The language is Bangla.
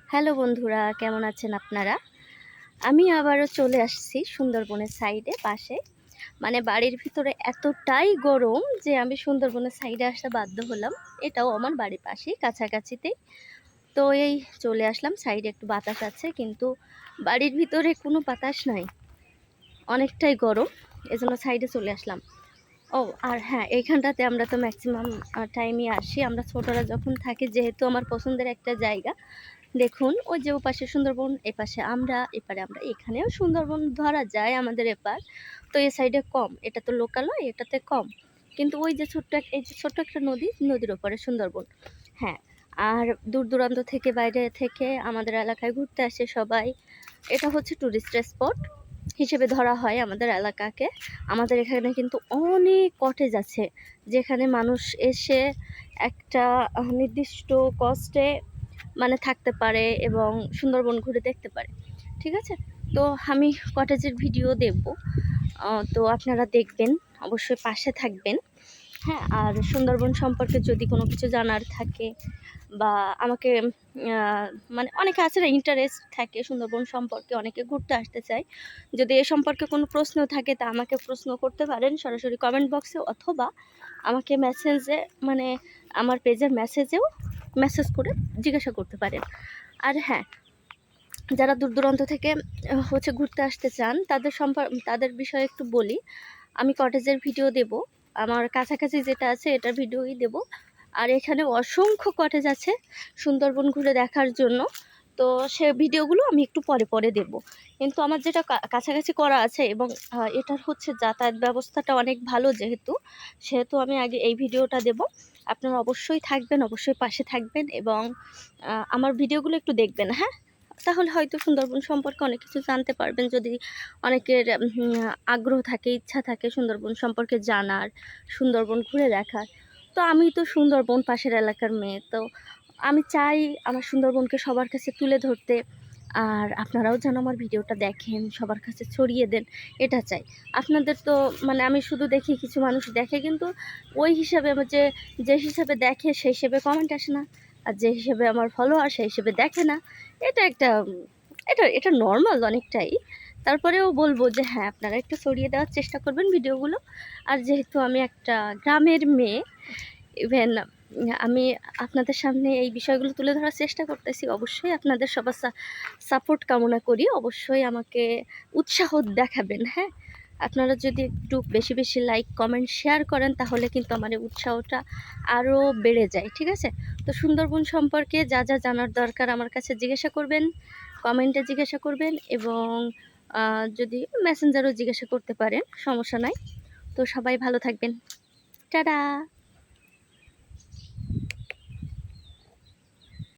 হ্যালো বন্ধুরা, কেমন আছেন আপনারা? আমি আবারও চলে আসছি সুন্দরবনের সাইডে পাশে। মানে বাড়ির ভিতরে এতটাই গরম যে আমি সুন্দরবনের সাইডে আসতে বাধ্য হলাম। এটাও আমার বাড়ির পাশেই, কাছাকাছিতেই। তো এই চলে আসলাম, সাইডে একটু বাতাস আছে, কিন্তু বাড়ির ভিতরে কোনো বাতাস নাই, অনেকটাই গরম। এজন্য সাইডে চলে আসলাম। ও আর হ্যাঁ, এইখানটাতে আমরা তো ম্যাক্সিমাম টাইমই আসি আমরা ছোটরা যখন থাকি, যেহেতু আমার পছন্দের একটা জায়গা। দেখুন, ওই যে ওপাশে সুন্দরবন, এপাশে আমরা, এপারে আমরা, এখানেও সুন্দরবন ধরা যায় আমাদের এপার। তো এই সাইডে কম, এটা তো লোকালয়, এটাতে কম। কিন্তু ওই যে এই যে ছোট্ট একটা নদী, নদীর ওপারে সুন্দরবন। হ্যাঁ, আর দূর দূরান্ত থেকে, বাইরে থেকে আমাদের এলাকায় ঘুরতে আসে সবাই। এটা হচ্ছে টুরিস্ট স্পট হিসেবে ধরা হয় আমাদের এলাকাকে। আমাদের এখানে কিন্তু অনেক কটেজ আছে, যেখানে মানুষ এসে একটা নির্দিষ্ট কস্টে মানে থাকতে পারে এবং সুন্দরবন ঘুরে দেখতে পারে। ঠিক আছে, তো আমি কটেজের ভিডিও দেব, তো আপনারা দেখবেন, অবশ্যই পাশে থাকবেন। হ্যাঁ, আর সুন্দরবন সম্পর্কে যদি কোনো কিছু জানার থাকে বা আমাকে মানে অনেকে আছে না, ইন্টারেস্ট থাকে সুন্দরবন সম্পর্কে, অনেকে ঘুরতে আসতে চায়। যদি এ সম্পর্কে কোনো প্রশ্ন থাকে তা আমাকে প্রশ্ন করতে পারেন সরাসরি কমেন্ট বক্সে, অথবা আমাকে মেসেজে, মানে আমার পেজের মেসেজেও মেসেজ করে জিজ্ঞাসা করতে পারেন। আর হ্যাঁ, যারা দূর দূরান্ত থেকে হচ্ছে ঘুরতে আসতে চান, তাদের বিষয়ে একটু বলি। আমি কটেজের ভিডিও দেব, আমার কাছাকাছি যেটা আছে এটার ভিডিওই দেব। আর এখানে অসংখ্য কটেজ আছে সুন্দরবন ঘুরে দেখার জন্য। তো সে ভিডিওগুলো আমি একটু পরে পরে দেব। কিন্তু আমার যেটা কাছাকাছি করা আছে, এবং এটার হচ্ছে যাতায়াত ব্যবস্থাটা অনেক ভালো, সেহেতু আমি আগে এই ভিডিওটা দেব। আপনারা অবশ্যই থাকবেন, অবশ্যই পাশে থাকবেন, এবং আমার ভিডিওগুলো একটু দেখবেন। হ্যাঁ, তাহলে হয়তো সুন্দরবন সম্পর্কে অনেক কিছু জানতে পারবেন। যদি অনেকের আগ্রহ থাকে, ইচ্ছা থাকে সুন্দরবন সম্পর্কে জানার, সুন্দরবন ঘুরে দেখার। তো আমি তো সুন্দরবন পাশের এলাকার মেয়ে, তো আমি চাই আমার সুন্দরবনকে সবার কাছে তুলে ধরতে। আর আপনারাও যেন আমার ভিডিওটা দেখেন, সবার কাছে ছড়িয়ে দেন, এটা চাই। আপনাদের তো মানে আমি শুধু দেখি, কিছু মানুষ দেখে, কিন্তু ওই হিসাবে আমার যে হিসাবে দেখে সেই হিসেবে কমেন্ট আসে না। আর যে হিসেবে আমার ফলোয়ার সেই হিসেবে দেখে না। এটা একটা এটা নর্মাল অনেকটাই। তারপরেও বলবো যে হ্যাঁ, আপনারা একটু ছড়িয়ে দেওয়ার চেষ্টা করবেন ভিডিওগুলো। আর যেহেতু আমি একটা গ্রামের মেয়ে, ইভেন আমি আপনাদের সামনে এই বিষয়গুলো তুলে ধরার চেষ্টা করতেছি, অবশ্যই আপনাদের সবার সাপোর্ট কামনা করি। অবশ্যই আমাকে উৎসাহ দেখাবেন। হ্যাঁ, আপনারা যদি একটু বেশি বেশি লাইক, কমেন্ট, শেয়ার করেন, তাহলে কিন্তু আমার এই উৎসাহটা আরও বেড়ে যায়। ঠিক আছে, তো সুন্দরবন সম্পর্কে যা যা জানার দরকার আমার কাছে জিজ্ঞাসা করবেন, কমেন্টে জিজ্ঞাসা করবেন, এবং যদি মেসেঞ্জারও জিজ্ঞাসা করতে পারেন, সমস্যা নাই। তো সবাই ভালো থাকবেন। টাটা।